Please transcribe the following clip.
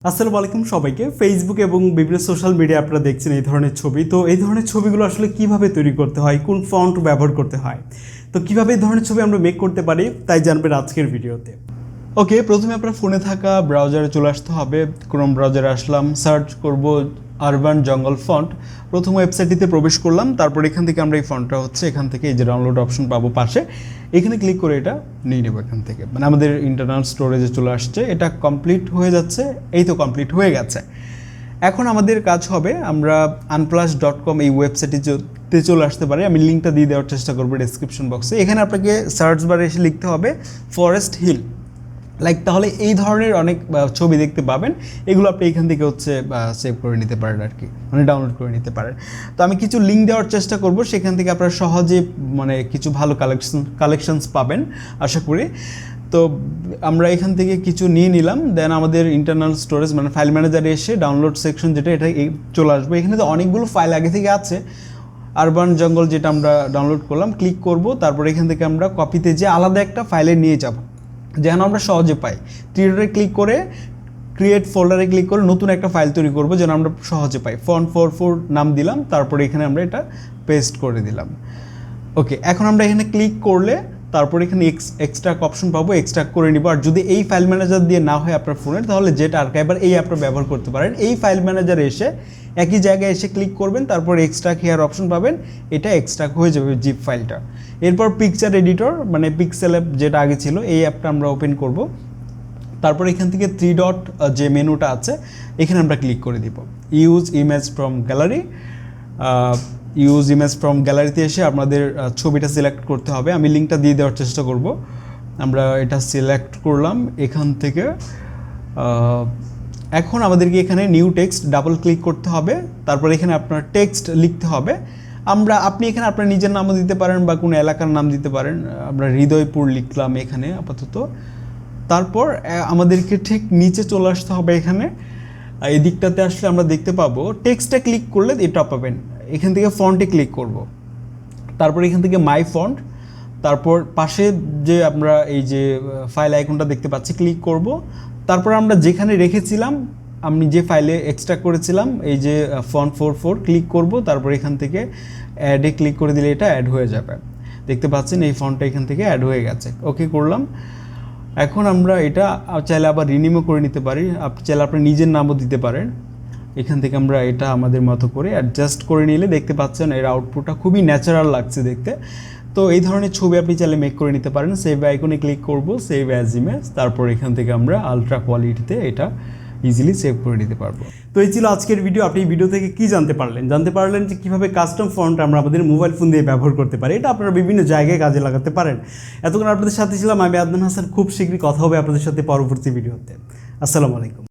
আসসালামু আলাইকুম সবাইকে। ফেসবুক এবং বিভিন্ন সোশ্যাল মিডিয়া আপনারা দেখছেন এই ধরনের ছবি। তো এই ধরনের ছবিগুলো আসলে কিভাবে তৈরি করতে হয়, কোন ফন্ট ব্যবহার করতে হয়, তো কিভাবে এই ধরনের ছবি আমরা মেক করতে পারি তাই জানবেন আজকের ভিডিওতে। ওকে, প্রথমে আপনার ফোনে থাকা ব্রাউজারে চলে আসতে হবে। ক্রোম ব্রাউজারে আসলাম, সার্চ করব আরবান জঙ্গল ফন্ট। প্রথম ওয়েবসাইটটিতে প্রবেশ করলাম, তারপর এখান থেকে আমরা এই ফন্টটা এখান থেকে এই যে ডাউনলোড অপশন পাবো পাশে, এখানে ক্লিক করে এটা নিয়ে নেবো এখান থেকে। মানে আমাদের ইন্টারনাল স্টোরেজে চলে আসছে, এটা কমপ্লিট হয়ে যাচ্ছে। এই তো কমপ্লিট হয়ে গেছে। এখন আমাদের কাজ হবে আমরা unplash.com এই ওয়েবসাইটে চলে আসতে পারি। আমি লিঙ্কটা দিয়ে দেওয়ার চেষ্টা করবো ডেসক্রিপশন বক্সে। এখানে আপনাকে সার্চ বারে এসে লিখতে হবে ফরেস্ট হিল, তাহলে এই ধরনের অনেক ছবি দেখতে পাবেন। এগুলো আপনি এখান থেকে সেভ করে নিতে পারেন আর কি, মানে ডাউনলোড করে নিতে পারেন। তো আমি কিছু লিঙ্ক দেওয়ার চেষ্টা করব, সেখান থেকে আপনারা সহজে কিছু ভালো কালেকশনস পাবেন আশা করি। তো আমরা এখান থেকে কিছু নিয়ে নিলাম, দেন আমাদের ইন্টারনাল স্টোরেজ মানে ফাইল ম্যানেজারে এসে ডাউনলোড সেকশন যেটা এটা চলে আসবে। এখানে তো অনেকগুলো ফাইল আগে থেকে আছে। আরবান জঙ্গল যেটা আমরা ডাউনলোড করলাম, ক্লিক করব, তারপর এখান থেকে আমরা কপিতে যে আলাদা একটা ফাইলে নিয়ে যাব যেন আমরা সহজে পাই। ক্রিয়েটরে ক্লিক করে ক্রিয়েট ফোল্ডারে ক্লিক করে নতুন একটা ফাইল তৈরি করব যেন আমরা সহজে পাই। font44 নাম দিলাম, তারপরে এখানে আমরা এটা পেস্ট করে দিলাম। ওকে, এখন আমরা এখানে ক্লিক করলে তারপর এখানে এক্সট্রাক্ট অপশন পাবো, এক্সট্রাক্ট করে নিব। আর যদি এই ফাইল ম্যানেজার দিয়ে না হয় আপনার ফোনের, তাহলে জেট আর্কাইভার এই অ্যাপটা ব্যবহার করতে পারেন। এই ফাইল ম্যানেজারে এসে একই জায়গায় এসে ক্লিক করবেন, তারপর এক্সট্রাক্ট হেয়ার অপশন পাবেন, এটা এক্সট্রাক্ট হয়ে যাবে জিপ ফাইলটা। এরপর পিকচার এডিটর মানে পিক্সেল অ্যাপ যেটা আগে ছিল, এই অ্যাপটা আমরা ওপেন করব। তারপর এখান থেকে 3 ডট যে মেনুটা আছে এখানে আমরা ক্লিক করে দিব। Use image from gallery, use image from গ্যালারিতে এসে আপনাদের ছবিটা সিলেক্ট করতে হবে। আমি লিঙ্কটা দিয়ে দেওয়ার চেষ্টা করব। আমরা এটা সিলেক্ট করলাম এখান থেকে। এখন আমাদেরকে এখানে নিউ টেক্সট ডাবল ক্লিক করতে হবে, তারপর এখানে আপনার টেক্সট লিখতে হবে। আপনি এখানে আপনার নিজের নামও দিতে পারেন বা কোনো এলাকার নাম দিতে পারেন। আমরা হৃদয়পুর লিখলাম এখানে আপাতত। তারপর আমাদেরকে ঠিক নিচে চলে আসতে হবে। এখানে এই দিকটাতে আসলে আমরা দেখতে পাবো টেক্সটে ক্লিক করলে এটা পাবেন। এখান থেকে ফন্টে ক্লিক করব, তারপর এখান থেকে মাই ফন্ট, তারপর পাশে যে আমরা এই যে ফাইল আইকনটা দেখতে পাচ্ছি ক্লিক করব। তারপর আমরা যেখানে রেখেছিলাম, আমি যে ফাইলে এক্সট্রাক্ট করেছিলাম এই যে font44 ক্লিক করব, তারপর এখান থেকে অ্যাডে ক্লিক করে দিলে এটা অ্যাড হয়ে যাবে। দেখতে পাচ্ছেন এই ফন্টটা এখান থেকে অ্যাড হয়ে গেছে। ওকে করলাম। এখন আমরা এটা চাইলে আবার রিনিমও করে নিতে পারি, চাইলে আপনি নিজের নামও দিতে পারেন। এখান থেকে আমরা এটা আমাদের মতো করে অ্যাডজাস্ট করে নিলে দেখতে পাচ্ছেন এর আউটপুটটা খুবই ন্যাচারাল লাগছে দেখতে। তো এই ধরনের ছবি আপনি চাইলে মেক করে নিতে পারেন। সেভ আইকনে ক্লিক করব, সেভ অ্যাজ ইমেজ, তারপর এখান থেকে আমরা আলট্রা কোয়ালিটিতে এটা ইজিলি সেভ করে নিতে পারবো। তো এই ছিল আজকের ভিডিও। আপনি এই ভিডিও থেকে কি জানতে পারলেন যে কীভাবে কাস্টম ফন্ট আমরা আমাদের মোবাইল ফোন দিয়ে ব্যবহার করতে পারি। এটা আপনারা বিভিন্ন জায়গায় কাজে লাগাতে পারেন। এতক্ষণ আপনাদের সাথে ছিলাম আমি আদনান হাসান। খুব শীঘ্রই কথা হবে আপনাদের সাথে পরবর্তী ভিডিওতে। আসসালামু আলাইকুম।